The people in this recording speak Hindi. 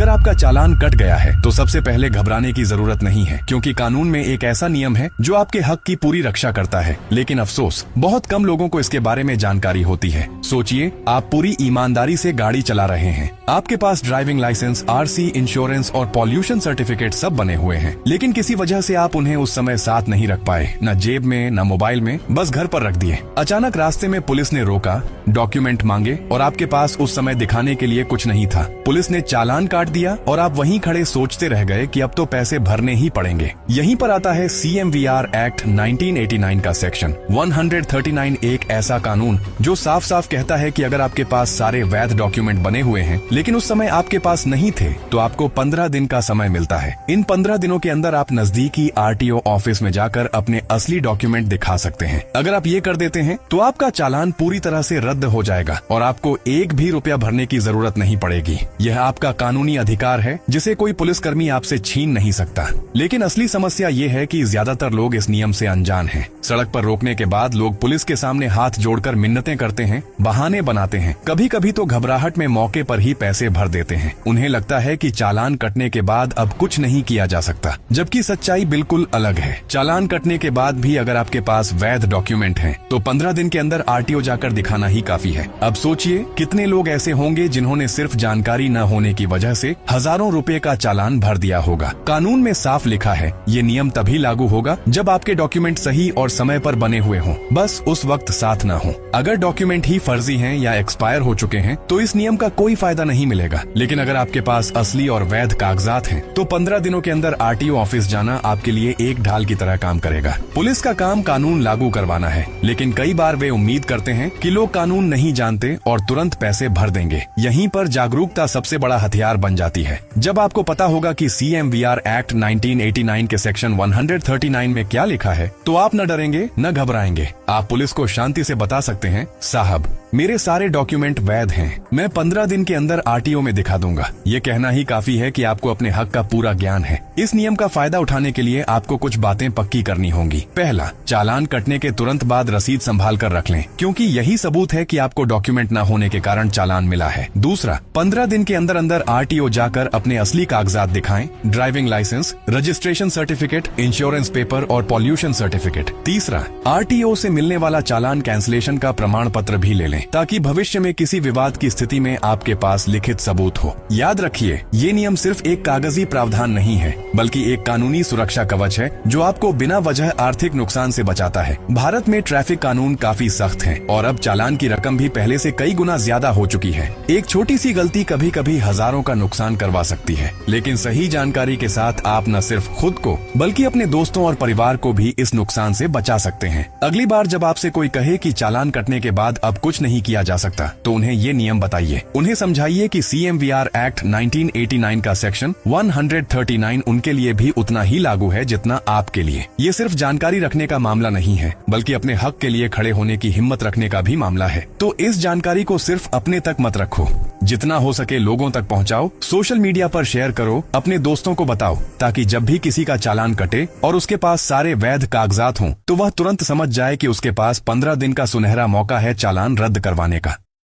अगर आपका चालान कट गया है तो सबसे पहले घबराने की जरूरत नहीं है, क्योंकि कानून में एक ऐसा नियम है जो आपके हक की पूरी रक्षा करता है। लेकिन अफसोस, बहुत कम लोगों को इसके बारे में जानकारी होती है। सोचिए, आप पूरी ईमानदारी से गाड़ी चला रहे हैं, आपके पास ड्राइविंग लाइसेंस, आरसी, इंश्योरेंस और पॉल्यूशन सर्टिफिकेट सब बने हुए हैं, लेकिन किसी वजह से आप उन्हें उस समय साथ नहीं रख पाए, न जेब में न मोबाइल में, बस घर पर रख दिए। अचानक रास्ते में पुलिस ने रोका, डॉक्यूमेंट मांगे और आपके पास उस समय दिखाने के लिए कुछ नहीं था। पुलिस ने चालान काट दिया और आप वहीं खड़े सोचते रह गए कि अब तो पैसे भरने ही पड़ेंगे। यहीं पर आता है CMVR एक्ट 1989 का सेक्शन 139। एक ऐसा कानून जो साफ साफ कहता है कि अगर आपके पास सारे वैध डॉक्यूमेंट बने हुए हैं लेकिन उस समय आपके पास नहीं थे तो आपको 15 दिन का समय मिलता है। इन 15 दिनों के अंदर आप नजदीकी RTO ऑफिस में जाकर अपने असली डॉक्यूमेंट दिखा सकते हैं। अगर आप ये कर देते हैं तो आपका चालान पूरी तरह से रद्द हो जाएगा और आपको एक भी रुपया भरने की जरूरत नहीं पड़ेगी। यह आपका कानूनी अधिकार है जिसे कोई पुलिसकर्मी आपसे छीन नहीं सकता। लेकिन असली समस्या ये है कि ज्यादातर लोग इस नियम से अनजान हैं। सड़क पर रोकने के बाद लोग पुलिस के सामने हाथ जोड़कर मिन्नतें करते हैं, बहाने बनाते हैं, कभी कभी तो घबराहट में मौके पर ही पैसे भर देते हैं। उन्हें लगता है कि चालान कटने के बाद अब कुछ नहीं किया जा सकता, जबकि सच्चाई बिल्कुल अलग है। चालान कटने के बाद भी अगर आपके पास वैध डॉक्यूमेंट हैं, तो 15 दिन के अंदर RTO जाकर दिखाना ही काफी है। अब सोचिए, कितने लोग ऐसे होंगे जिन्होंने सिर्फ जानकारी न होने की वजह से हजारों रुपए का चालान भर दिया होगा। कानून में साफ लिखा है, ये नियम तभी लागू होगा जब आपके डॉक्यूमेंट सही और समय पर बने हुए हों, बस उस वक्त साथ न हो। अगर डॉक्यूमेंट ही फर्जी हैं या एक्सपायर हो चुके हैं तो इस नियम का कोई फायदा नहीं मिलेगा। लेकिन अगर आपके पास असली और वैध कागजात हैं तो 15 दिनों के अंदर RTO ऑफिस जाना आपके लिए एक ढाल की तरह काम करेगा। पुलिस का काम कानून लागू करवाना है, लेकिन कई बार वे उम्मीद करते हैं कि लोग कानून नहीं जानते और तुरंत पैसे भर देंगे। यहीं पर जागरूकता सबसे बड़ा हथियार बन जाती है। जब आपको पता होगा कि CMVR एक्ट 1989 के सेक्शन 139 में क्या लिखा है तो आप न डरेंगे न घबराएंगे। आप पुलिस को शांति से बता सकते हैं, साहब मेरे सारे डॉक्यूमेंट वैध हैं, मैं 15 दिन के अंदर RTO में दिखा दूंगा। ये कहना ही काफी है कि आपको अपने हक का पूरा ज्ञान है। इस नियम का फायदा उठाने के लिए आपको कुछ बातें पक्की करनी होंगी। पहला, चालान कटने के तुरंत बाद रसीद संभाल कर रख लें, क्योंकि यही सबूत है कि आपको डॉक्यूमेंट न होने के कारण चालान मिला है। दूसरा, 15 दिन के अंदर अंदर RTO जाकर अपने असली कागजात दिखाएं, driving licence, registration certificate, insurance paper और पॉल्यूशन सर्टिफिकेट। तीसरा, RTO से मिलने वाला चालान कैंसिलेशन का प्रमाण पत्र भी ले लें, ताकि भविष्य में किसी विवाद की स्थिति में आपके पास लिखित सबूत हो। याद रखिए, ये नियम सिर्फ एक कागजी प्रावधान नहीं है, बल्कि एक कानूनी सुरक्षा कवच है जो आपको बिना वजह आर्थिक नुकसान से बचाता है। भारत में ट्रैफिक कानून काफी सख्त हैं और अब चालान की रकम भी पहले से कई गुना ज्यादा हो चुकी है। एक छोटी सी गलती कभी कभी हजारों का नुकसान करवा सकती है, लेकिन सही जानकारी के साथ आप न सिर्फ खुद को बल्कि अपने दोस्तों और परिवार को भी इस नुकसान से बचा सकते हैं। अगली बार जब आपसे कोई कहे कि चालान कटने के बाद अब कुछ नहीं किया जा सकता, तो उन्हें ये नियम बताइए। उन्हें समझाइए कि CMVR एक्ट 1989 का सेक्शन 139 उनके लिए भी उतना ही लागू है जितना आपके लिए। ये सिर्फ जानकारी रखने का मामला नहीं है, बल्कि अपने हक के लिए खड़े होने की हिम्मत रखने का भी मामला है। तो इस जानकारी को सिर्फ अपने तक मत रखो, जितना हो सके लोगों तक पहुंचाओ, सोशल मीडिया पर शेयर करो, अपने दोस्तों को बताओ, ताकि जब भी किसी का चालान कटे और उसके पास सारे वैध कागजात हों तो वह तुरंत समझ जाए कि उसके पास 15 दिन का सुनहरा मौका है चालान रद्द करवाने का।